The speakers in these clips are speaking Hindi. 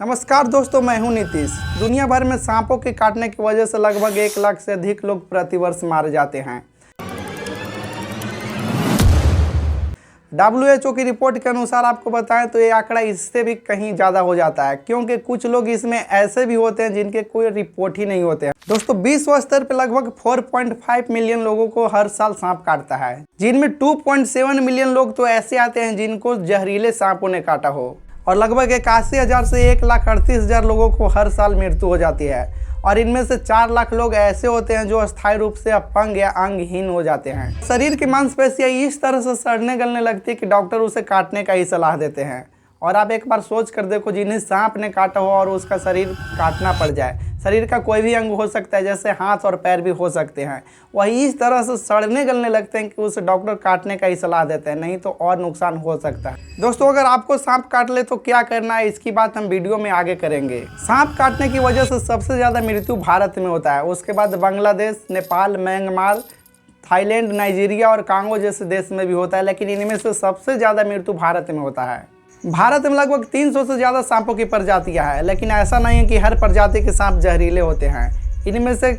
नमस्कार दोस्तों, मैं हूं नीतीश। दुनिया भर में सांपों के काटने की वजह से लगभग 1 लाख से अधिक लोग प्रतिवर्ष मारे जाते हैं। WHO की रिपोर्ट के अनुसार आपको बताएं तो ये आंकड़ा इससे भी कहीं ज़्यादा हो जाता है, क्योंकि कुछ लोग इसमें ऐसे भी होते हैं जिनके कोई रिपोर्ट ही नहीं होते हैं। दोस्तों, विश्व स्तर पर लगभग 4.5 मिलियन लोगों को हर साल सांप काटता है, जिनमें 2.7 मिलियन लोग तो ऐसे आते हैं जिनको जहरीले सांपों ने काटा हो, और लगभग 81,000 से 1,38,000 लोगों को हर साल मृत्यु हो जाती है। और इनमें से 4 लाख लोग ऐसे होते हैं जो अस्थायी रूप से अपंग या अंगहीन हो जाते हैं। शरीर की मांसपेशियां इस तरह से सड़ने गलने लगती है कि डॉक्टर उसे काटने का ही सलाह देते हैं। और आप एक बार सोच कर देखो, जिन्हें सांप ने काटा हो और उसका शरीर काटना पड़ जाए, शरीर का कोई भी अंग हो सकता है, जैसे हाथ और पैर भी हो सकते हैं, वही इस तरह से सड़ने गलने लगते हैं कि उसे डॉक्टर काटने का ही सलाह देते हैं, नहीं तो और नुकसान हो सकता है। दोस्तों, अगर आपको सांप काट ले तो क्या करना है, इसकी बात हम वीडियो में आगे करेंगे। सांप काटने की वजह से सबसे ज़्यादा मृत्यु भारत में होता है, उसके बाद Bangladesh, Nepal, Myanmar, Thailand, Nigeria और कांगो जैसे देश में भी होता है, लेकिन इनमें से सबसे ज़्यादा मृत्यु भारत में होता है। भारत में लगभग 300 से ज़्यादा सांपों की प्रजातियां हैं, लेकिन ऐसा नहीं है कि हर प्रजाति के सांप जहरीले होते हैं। इनमें से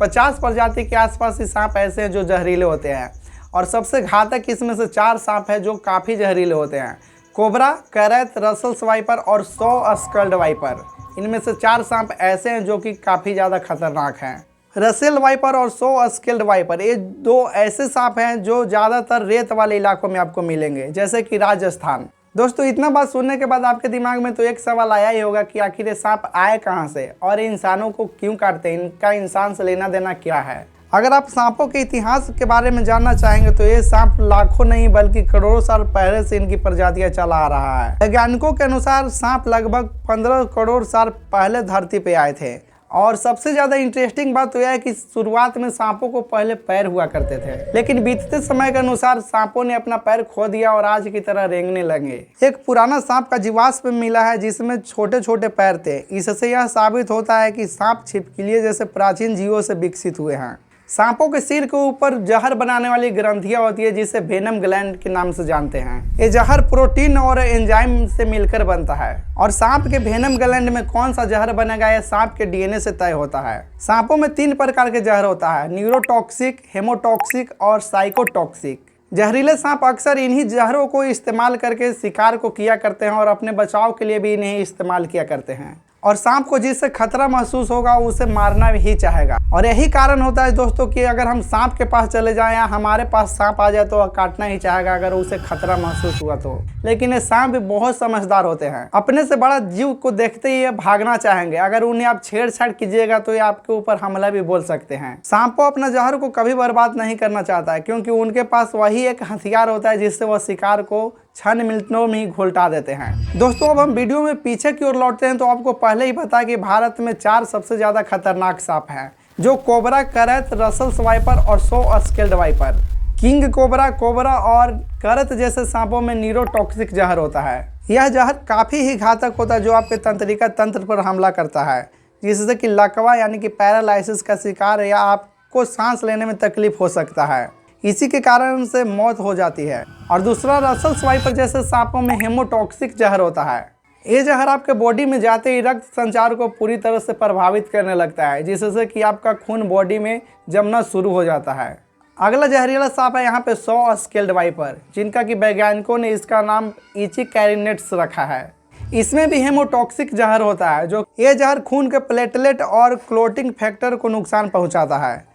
50 प्रजाति के आसपास ही सांप ऐसे हैं जो जहरीले होते हैं, और सबसे घातक इसमें से 4 सांप हैं जो काफ़ी जहरीले होते हैं: कोबरा, करैत, रसल्स वाइपर और सौ स्कल्ड वाइपर। इनमें से 4 सांप ऐसे हैं जो कि काफ़ी ज़्यादा खतरनाक हैं। रसेल वाइपर और सौ स्केल्ड वाइपर, ये 2 ऐसे सांप हैं जो ज़्यादातर रेत वाले इलाकों में आपको मिलेंगे, जैसे कि राजस्थान। दोस्तों, इतना बात सुनने के बाद आपके दिमाग में तो एक सवाल आया ही होगा कि आखिर ये सांप आए कहाँ से और इंसानों को क्यों काटते हैं, इनका इंसान से लेना देना क्या है। अगर आप सांपों के इतिहास के बारे में जानना चाहेंगे तो ये सांप लाखों नहीं बल्कि करोड़ों साल पहले से इनकी प्रजातियां चला आ रहा है। वैज्ञानिकों के अनुसार सांप लगभग 15 करोड़ साल पहले धरती पे आए थे, और सबसे ज़्यादा इंटरेस्टिंग बात तो यह है कि शुरुआत में सांपों को पहले पैर हुआ करते थे, लेकिन बीतते समय के अनुसार सांपों ने अपना पैर खो दिया और आज की तरह रेंगने लगे। एक पुराना सांप का जीवाश्म मिला है जिसमें छोटे छोटे पैर थे। इससे यह साबित होता है कि सांप छिपकलियों जैसे प्राचीन जीवों से विकसित हुए हैं। सांपों के सिर के ऊपर जहर बनाने वाली ग्रंथियां होती है, जिसे वेनम ग्लैंड के नाम से जानते हैं। ये जहर प्रोटीन और एंजाइम से मिलकर बनता है, और सांप के वेनम ग्लैंड में कौन सा जहर बनेगा यह सांप के डीएनए से तय होता है। सांपों में 3 प्रकार के जहर होता है: न्यूरोटॉक्सिक, हेमोटॉक्सिक और साइकोटॉक्सिक। जहरीले सांप अक्सर इन्हीं जहरों को इस्तेमाल करके शिकार को किया करते हैं और अपने बचाव के लिए भी इन्हें इस्तेमाल किया करते हैं। और सांप को जिससे खतरा महसूस होगा उसे मारना ही चाहेगा, और यही कारण होता है दोस्तों कि अगर हम सांप के पास चले जाएं या हमारे पास सांप आ जाए तो वह काटना ही चाहेगा अगर उसे खतरा महसूस हुआ तो। लेकिन ये सांप भी बहुत समझदार होते हैं, अपने से बड़ा जीव को देखते ही ये भागना चाहेंगे। अगर उन्हें आप छेड़छाड़ कीजिएगा तो ये आपके ऊपर हमला भी बोल सकते हैं। सांपों अपना जहर को कभी बर्बाद नहीं करना चाहता है, क्योंकि उनके पास वही एक हथियार होता है जिससे वह शिकार को क्षण मिनटों में ही घुलटा देते हैं। दोस्तों, अब हम वीडियो में पीछे की ओर लौटते हैं तो आपको पहले ही पता है कि भारत में 4 सबसे ज्यादा खतरनाक सांप हैं, जो कोबरा, करैत, रसल्स वाइपर और सौ scaled viper. King cobra, cobra और करैत जैसे सांपों में न्यूरोटॉक्सिक जहर होता है। यह जहर काफ़ी ही घातक होता है, जो आपके तंत्रिका तंत्र पर हमला करता है, जिससे कि लकवा यानी कि पैरालाइसिस का शिकार या आपको सांस लेने में तकलीफ हो सकता है। इसी के कारण से मौत हो जाती है। और दूसरा, रसल्स वाइपर जैसे सांपों में हेमोटॉक्सिक जहर होता है। ये जहर आपके बॉडी में जाते ही रक्त संचार को पूरी तरह से प्रभावित करने लगता है, जिससे कि आपका खून बॉडी में जमना शुरू हो जाता है। अगला जहरीला सांप है यहाँ पे सौ स्केल्ड वाइपर, जिनका कि वैज्ञानिकों ने इसका नाम इचिकैरिनेट्स रखा है। इसमें भी हेमोटॉक्सिक जहर होता है, जो ये जहर खून के प्लेटलेट और क्लोटिंग फैक्टर को नुकसान पहुँचाता है।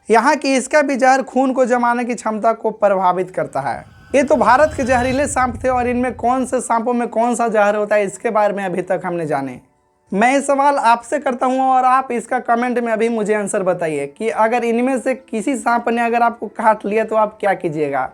यहाँ की इसका भी जहर खून को जमाने की क्षमता को प्रभावित करता है। ये तो भारत के जहरीले सांप थे, और इनमें कौन से सांपों में कौन सा जहर होता है इसके बारे में अभी तक हमने जाने। मैं ये सवाल आपसे करता हूँ और आप इसका कमेंट में अभी मुझे आंसर बताइए कि अगर इनमें से किसी सांप ने अगर आपको काट लिया तो आप क्या कीजिएगा।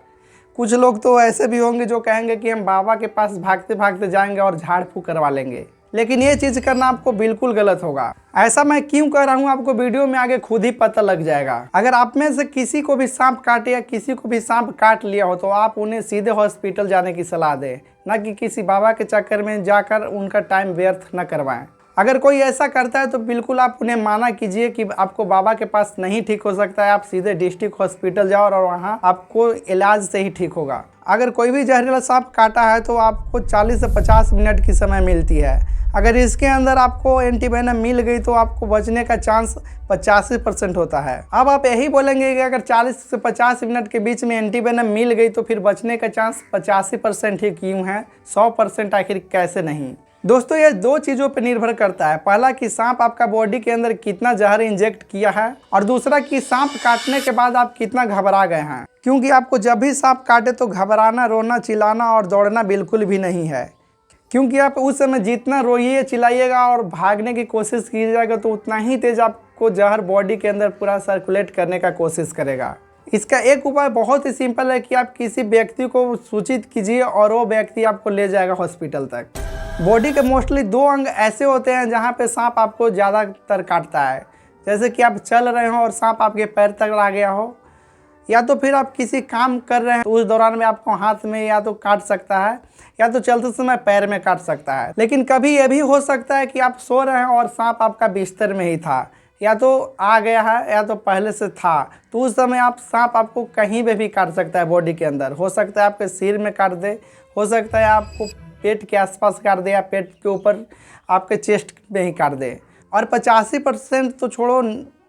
कुछ लोग तो ऐसे भी होंगे जो कहेंगे कि हम बाबा के पास भागते भागते जाएंगे और झाड़ फूँक करवा लेंगे, लेकिन ये चीज़ करना आपको बिल्कुल गलत होगा। ऐसा मैं क्यों कह रहा हूँ आपको वीडियो में आगे खुद ही पता लग जाएगा। अगर आप में से किसी को भी सांप काटे या किसी को भी सांप काट लिया हो तो आप उन्हें सीधे हॉस्पिटल जाने की सलाह दें, न कि किसी बाबा के चक्कर में जाकर उनका टाइम व्यर्थ न करवाएं। अगर कोई ऐसा करता है तो बिल्कुल आप उन्हें माना कीजिए कि आपको बाबा के पास नहीं ठीक हो सकता है, आप सीधे डिस्ट्रिक्ट हॉस्पिटल जाओ और वहाँ आपको इलाज से ही ठीक होगा। अगर कोई भी जहरीला सांप काटा है तो आपको 40 से 50 मिनट की समय मिलती है। अगर इसके अंदर आपको एंटीवेनम मिल गई तो आपको बचने का चांस 85% होता है। अब आप यही बोलेंगे कि अगर 40 से 50 मिनट के बीच में एंटीवेनम मिल गई तो फिर बचने का चांस 85% ही क्यों है, 100% आखिर कैसे नहीं। दोस्तों ये दो चीज़ों पर निर्भर करता है। पहला कि सांप आपका बॉडी के अंदर कितना जहर इंजेक्ट किया है, और दूसरा कि सांप काटने के बाद आप कितना घबरा गए हैं। क्योंकि आपको जब भी सांप काटे तो घबराना, रोना, चिल्लाना और दौड़ना बिल्कुल भी नहीं है। क्योंकि आप उस समय जितना रोइए, चिल्लाइएगा और भागने की कोशिश कीजिएगा तो उतना ही तेज आपको जहर बॉडी के अंदर पूरा सर्कुलेट करने का कोशिश करेगा। इसका एक उपाय बहुत ही सिंपल है कि आप किसी व्यक्ति को सूचित कीजिए और वो व्यक्ति आपको ले जाएगा हॉस्पिटल तक। बॉडी के मोस्टली 2 अंग ऐसे होते हैं जहाँ पे सांप आपको ज़्यादातर काटता है। जैसे कि आप चल रहे हो और सांप आपके पैर तक आ गया हो, या तो फिर आप किसी काम कर रहे हैं तो उस दौरान में आपको हाथ में या तो काट सकता है, या तो चलते समय पैर में काट सकता है। लेकिन कभी यह भी हो सकता है कि आप सो रहे हैं और सांप आपका बिस्तर में ही था, या तो आ गया है या तो पहले से था, तो उस समय सांप आपको कहीं पे भी काट सकता है बॉडी के अंदर। हो सकता है आपके सिर में काट दे, हो सकता है आपको पेट के आसपास काट दे, या पेट के ऊपर आपके चेस्ट में ही काट दे। और 85% तो छोड़ो,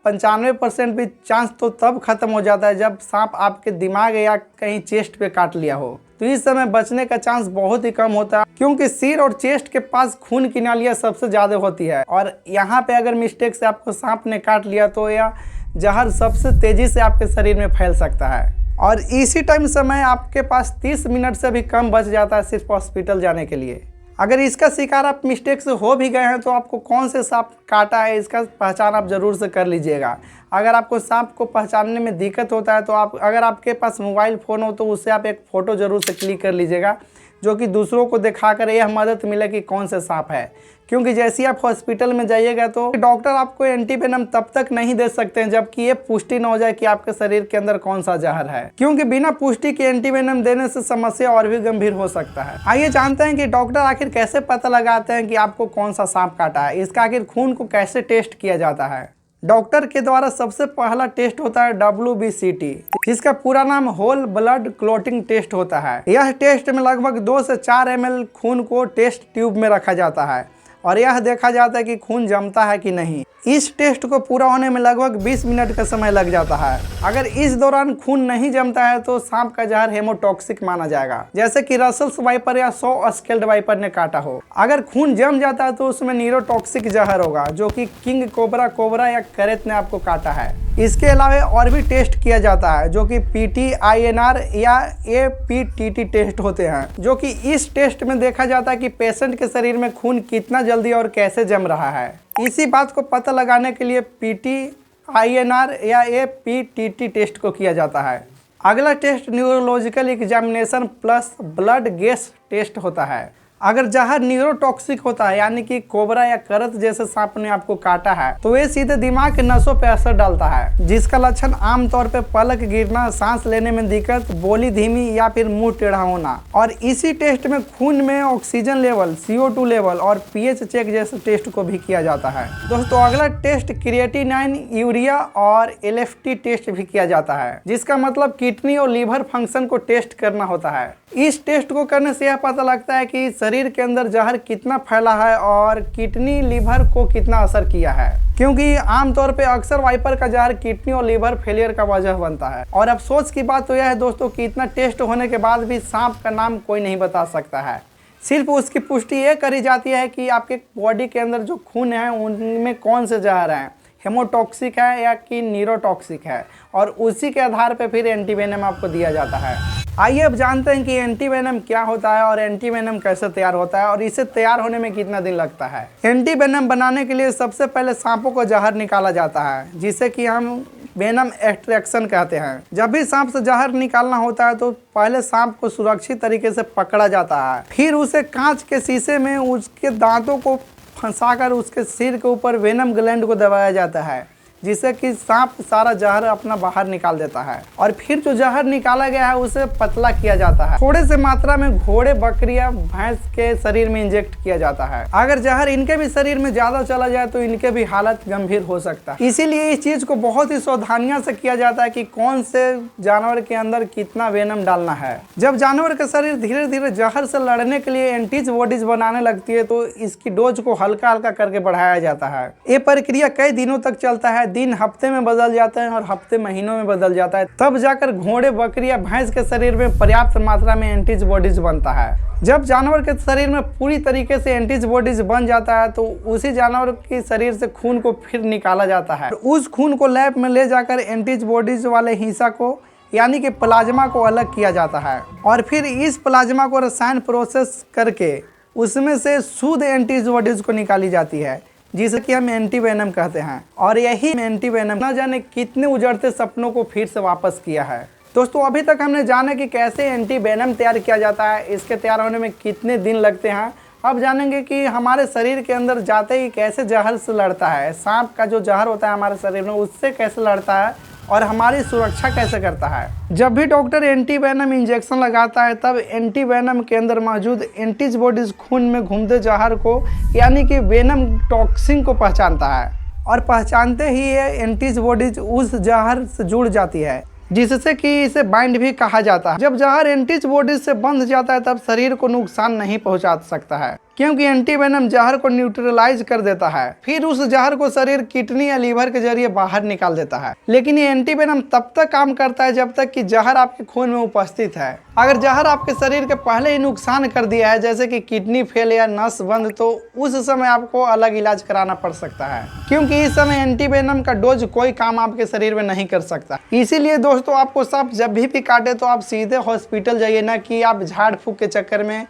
95% भी चांस तो तब खत्म हो जाता है जब सांप आपके दिमाग या कहीं चेस्ट पे काट लिया हो। तो इस समय बचने का चांस बहुत ही कम होता है, क्योंकि सिर और चेस्ट के पास खून की नालियाँ सबसे ज़्यादा होती है, और यहाँ पे अगर मिस्टेक से आपको सांप ने काट लिया तो यह जहर सबसे तेज़ी से आपके शरीर में फैल सकता है। और इसी टाइम समय आपके पास 30 मिनट से भी कम बच जाता है सिर्फ हॉस्पिटल जाने के लिए। अगर इसका शिकार आप मिस्टेक से हो भी गए हैं तो आपको कौन से सांप काटा है इसका पहचान आप ज़रूर से कर लीजिएगा। अगर आपको सांप को पहचानने में दिक्कत होता है तो अगर आपके पास मोबाइल फ़ोन हो तो उससे आप एक फ़ोटो ज़रूर से क्लिक कर लीजिएगा, जो कि दूसरों को दिखाकर यह मदद मिले कि कौन से सांप है। क्योंकि जैसे ही आप हॉस्पिटल में जाइएगा तो डॉक्टर आपको एंटीवेनम तब तक नहीं दे सकते हैं जबकि ये पुष्टि न हो जाए कि आपके शरीर के अंदर कौन सा जहर है, क्योंकि बिना पुष्टि के एंटीवेनम देने से समस्या और भी गंभीर हो सकता है। आइए जानते हैं कि डॉक्टर आखिर कैसे पता लगाते हैं कि आपको कौन सा सांप काटा है। इसका आखिर खून को कैसे टेस्ट किया जाता है। डॉक्टर के द्वारा सबसे पहला टेस्ट होता है WBCT, जिसका पूरा नाम होल ब्लड क्लॉटिंग टेस्ट होता है। यह टेस्ट में लगभग 2 से 4 ml खून को टेस्ट ट्यूब में रखा जाता है और यह देखा जाता है कि खून जमता है कि नहीं। इस टेस्ट को पूरा होने में लगभग 20 मिनट का समय लग जाता है। अगर इस दौरान खून नहीं जमता है तो सांप का जहर हेमोटॉक्सिक माना जाएगा, जैसे कि रसल्स वाइपर या सॉ स्केल्ड वाइपर ने काटा हो। अगर खून जम जाता है तो उसमें नीरोटॉक्सिक जहर होगा, जो कि किंग कोबरा या करेत ने आपको काटा है। इसके अलावा और भी टेस्ट किया जाता है जो कि PT-INR या APTT टेस्ट होते हैं, जो कि इस टेस्ट में देखा जाता है कि पेशेंट के शरीर में खून कितना जल्दी और कैसे जम रहा है। इसी बात को पता लगाने के लिए PT-INR या APTT टेस्ट को किया जाता है। अगला test neurological examination plus blood gas test होता है। अगर जहर न्यूरोटॉक्सिक होता है, यानी कि कोबरा या करत जैसे सांप ने आपको काटा है, तो ये सीधे दिमाग के नसों पर असर डालता है, जिसका लक्षण आमतौर पे पलक गिरना, सांस लेने में दिक्कत, बोली धीमी या फिर मुंह टेढ़ा होना। और इसी टेस्ट में खून में ऑक्सीजन लेवल, CO2 लेवल और pH चेक जैसे टेस्ट को भी किया जाता है। दोस्तों अगला टेस्ट क्रिएटिनाइन, यूरिया और LFT टेस्ट भी किया जाता है, जिसका मतलब किडनी और लीवर फंक्शन को टेस्ट करना होता है। इस टेस्ट को करने से यह पता लगता है कि शरीर के अंदर जहर कितना फैला है और किडनी लीवर को कितना असर किया है, क्योंकि आमतौर पे अक्सर वाइपर का जहर किडनी और लीवर फेलियर का वजह बनता है। और अफसोस की बात तो यह है दोस्तों कि इतना टेस्ट होने के बाद भी सांप का नाम कोई नहीं बता सकता है। सिर्फ उसकी पुष्टि ये करी जाती है कि आपके बॉडी के अंदर जो खून है उनमें कौन से जहर हैं, हेमोटॉक्सिक है या कि नीरोटॉक्सिक है, और उसी के आधार पर फिर एंटीवेनम आपको दिया जाता है। आइए अब जानते हैं कि एंटीवेनम क्या होता है और एंटीवेनम कैसे तैयार होता है और इसे तैयार होने में कितना दिन लगता है। एंटीवेनम बनाने के लिए सबसे पहले सांपों को जहर निकाला जाता है, जिसे कि हम वेनम एक्सट्रैक्शन कहते हैं। जब भी सांप से जहर निकालना होता है तो पहले सांप को सुरक्षित तरीके से पकड़ा जाता है, फिर उसे कांच के शीशे में उसके दांतों को फंसाकर उसके सिर के ऊपर वेनम ग्लैंड को दबाया जाता है। जिससे कि सांप सारा जहर अपना बाहर निकाल देता है और फिर जो जहर निकाला गया है उसे पतला किया जाता है। थोड़े से मात्रा में घोड़े, बकरियां, भैंस के शरीर में इंजेक्ट किया जाता है। अगर जहर इनके भी शरीर में ज्यादा चला जाए तो इनके भी हालत गंभीर हो सकता है। इसीलिए इस चीज को बहुत ही सावधानियां से किया जाता है कि कौन से जानवर के अंदर कितना वेनम डालना है। जब जानवर का शरीर धीरे धीरे जहर से लड़ने के लिए एंटीबॉडीज बनाने लगती है तो इसकी डोज को हल्का हल्का करके बढ़ाया जाता है। ये प्रक्रिया कई दिनों तक चलता है, दिन हफ्ते में बदल जाते हैं और हफ्ते महीनों में बदल जाता है। तब जाकर घोड़े, बकरी या भैंस के शरीर में पर्याप्त मात्रा में एंटीबॉडीज बनता है। जब जानवर के शरीर में पूरी तरीके से एंटीबॉडीज बन जाता है तो उसी जानवर के शरीर से खून को फिर निकाला जाता है। उस खून को लैब में ले जाकर एंटीबॉडीज वाले हिस्सा को यानी कि प्लाज्मा को अलग किया जाता है और फिर इस प्लाज्मा को रसायन प्रोसेस करके उसमें से शुद्ध एंटीबॉडीज को निकाली जाती है, जिसे कि हम एंटीवेनम कहते हैं। और यही एंटीवेनम न जाने कितने उजड़ते सपनों को फिर से वापस किया है। दोस्तों, अभी तक हमने जाना कि कैसे एंटीवेनम तैयार किया जाता है, इसके तैयार होने में कितने दिन लगते हैं। अब जानेंगे कि हमारे शरीर के अंदर जाते ही कैसे जहर से लड़ता है, सांप का जो जहर होता है हमारे शरीर में उससे कैसे लड़ता है और हमारी सुरक्षा कैसे करता है। जब भी डॉक्टर एंटीवेनम इंजेक्शन लगाता है तब एंटीवेनम के अंदर मौजूद एंटीबॉडीज खून में घूमते जहर को यानी कि वेनम टॉक्सिन को पहचानता है और पहचानते ही ये एंटीबॉडीज उस जहर से जुड़ जाती है, जिससे कि इसे बाइंड भी कहा जाता है। जब जहर एंटीबॉडीज से बंध जाता है तब शरीर को नुकसान नहीं पहुंचा सकता है, क्योंकि एंटीवेनम जहर को न्यूट्रलाइज कर देता है। फिर उस जहर को शरीर किडनी या लीवर के जरिए बाहर निकाल देता है। लेकिन ये एंटीवेनम तब तक काम करता है जब तक कि जहर आपके खून में उपस्थित है। अगर जहर आपके शरीर के पहले ही नुकसान कर दिया है, जैसे कि किडनी फेल या नस बंद, तो उस समय आपको अलग इलाज कराना पड़ सकता है, क्योंकि इस समय एंटीवेनम का डोज कोई काम आपके शरीर में नहीं कर सकता। इसीलिए दोस्तों, आपको सांप जब भी काटे तो आप सीधे हॉस्पिटल जाइए, ना कि आप झाड़ फूक के चक्कर में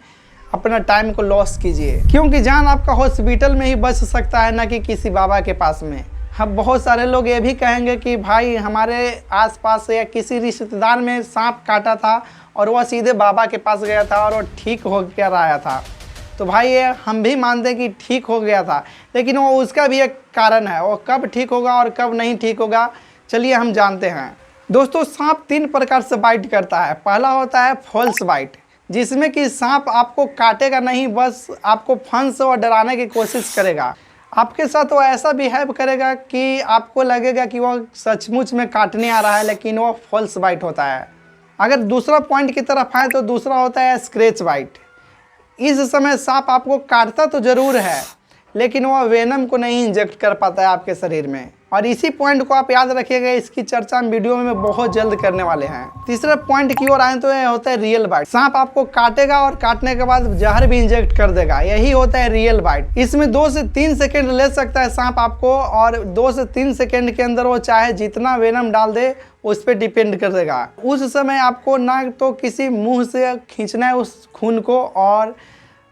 अपना टाइम को लॉस कीजिए, क्योंकि जान आपका हॉस्पिटल में ही बच सकता है, ना कि किसी बाबा के पास में। हम बहुत सारे लोग ये भी कहेंगे कि भाई हमारे आसपास या किसी रिश्तेदार में सांप काटा था और वह सीधे बाबा के पास गया था और वो ठीक हो कर आया था। तो भाई ये हम भी मानते हैं कि ठीक हो गया था, लेकिन वो उसका भी एक कारण है। वो कब ठीक होगा और कब नहीं ठीक होगा, चलिए हम जानते हैं। दोस्तों, सांप 3 प्रकार से बाइट करता है। पहला होता है फॉल्स बाइट, जिसमें कि सांप आपको काटेगा नहीं, बस आपको फंस और डराने की कोशिश करेगा। आपके साथ वो ऐसा बिहेव करेगा कि आपको लगेगा कि वो सचमुच में काटने आ रहा है, लेकिन वो फॉल्स बाइट होता है। अगर दूसरा पॉइंट की तरफ आए तो दूसरा होता है स्क्रैच बाइट। इस समय सांप आपको काटता तो ज़रूर है, लेकिन वह वेनम को नहीं इंजेक्ट कर पाता है आपके शरीर में। और इसी पॉइंट को आप याद रखिएगा, इसकी चर्चा हम वीडियो में बहुत जल्द करने वाले हैं। तीसरे पॉइंट की ओर आए तो यह होता है रियल बाइट। सांप आपको काटेगा और काटने के बाद जहर भी इंजेक्ट कर देगा, यही होता है रियल बाइट। इसमें 2 से 3 सेकेंड ले सकता है सांप आपको, और 2 से 3 सेकेंड के अंदर वो चाहे जितना वेनम डाल दे उस पर डिपेंड कर देगा। उस समय आपको ना तो किसी मुंह से खींचना है उस खून को, और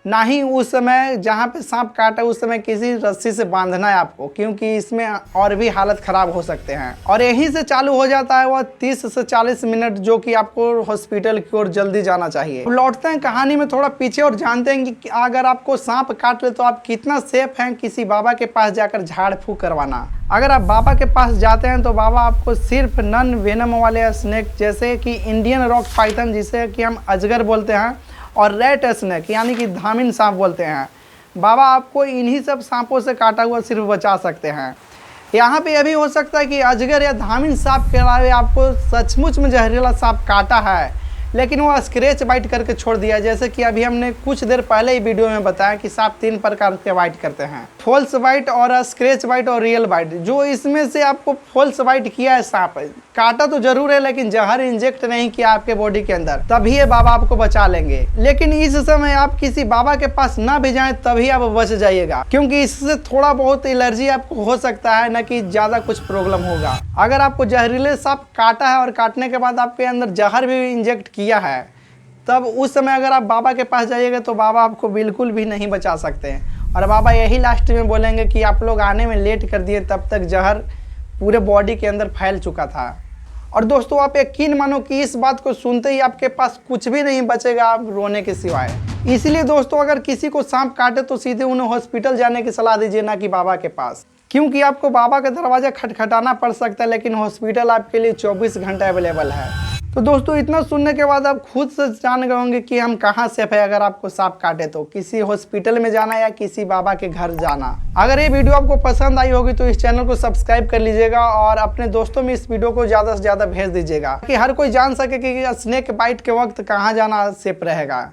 ना ही उस समय जहाँ पे सांप काटा उस समय किसी रस्सी से बांधना है आपको, क्योंकि इसमें और भी हालत ख़राब हो सकते हैं। और यहीं से चालू हो जाता है वह 30 से 40 मिनट, जो कि आपको हॉस्पिटल की ओर जल्दी जाना चाहिए। लौटते हैं कहानी में थोड़ा पीछे और जानते हैं कि अगर आपको सांप काट ले तो आप कितना सेफ हैं किसी बाबा के पास जाकर झाड़ फूक करवाना। अगर आप बाबा के पास जाते हैं तो बाबा आपको सिर्फ नॉन वेनम वाले स्नेक, जैसे कि इंडियन रॉक पाइथन, जिसे कि हम अजगर बोलते हैं, और रेड स्नेक यानी कि धामिन सांप बोलते हैं, बाबा आपको इन्हीं सब सांपों से काटा हुआ सिर्फ बचा सकते हैं। यहाँ पे यह भी हो सकता है कि अजगर या धामिन सांप के अलावा आपको सचमुच में जहरीला सांप काटा है, लेकिन वो स्क्रैच बाइट करके छोड़ दिया। जैसे कि अभी हमने कुछ देर पहले ही वीडियो में बताया कि सांप 3 प्रकार के बाइट करते हैं, फॉल्स बाइट और स्क्रैच बाइट और रियल बाइट। जो इसमें से आपको फॉल्स बाइट किया है, सांप काटा तो जरूर है लेकिन जहर इंजेक्ट नहीं किया आपके बॉडी के अंदर, तभी ये बाबा आपको बचा लेंगे। लेकिन इस समय आप किसी बाबा के पास ना भी जाएं तभी आप बच जाइएगा, क्योंकि इससे थोड़ा बहुत एलर्जी आपको हो सकता है, ना कि ज़्यादा कुछ प्रॉब्लम होगा। अगर आपको जहरीले सांप काटा है और काटने के बाद आपके अंदर जहर भी इंजेक्ट किया है, तब उस समय अगर आप बाबा के पास जाइएगा तो बाबा आपको बिल्कुल भी नहीं बचा सकते हैं। और बाबा यही लास्ट में बोलेंगे कि आप लोग आने में लेट कर दिए, तब तक जहर पूरे बॉडी के अंदर फैल चुका था। और दोस्तों आप यकीन मानो कि इस बात को सुनते ही आपके पास कुछ भी नहीं बचेगा आप रोने के सिवाय। इसलिए दोस्तों अगर किसी को सांप काटे तो सीधे उन्हें हॉस्पिटल जाने की सलाह दीजिए, ना कि बाबा के पास, क्योंकि आपको बाबा का दरवाजा खटखटाना पड़ सकता है लेकिन हॉस्पिटल आपके लिए 24 घंटे अवेलेबल है। तो दोस्तों इतना सुनने के बाद आप खुद से जान गए होंगे कि हम कहाँ सेफ है। अगर आपको सांप काटे तो किसी हॉस्पिटल में जाना या किसी बाबा के घर जाना। अगर ये वीडियो आपको पसंद आई होगी तो इस चैनल को सब्सक्राइब कर लीजिएगा और अपने दोस्तों में इस वीडियो को ज़्यादा से ज़्यादा भेज दीजिएगा कि हर कोई जान सके कि स्नेक बाइट के वक्त कहाँ जाना सेफ रहेगा।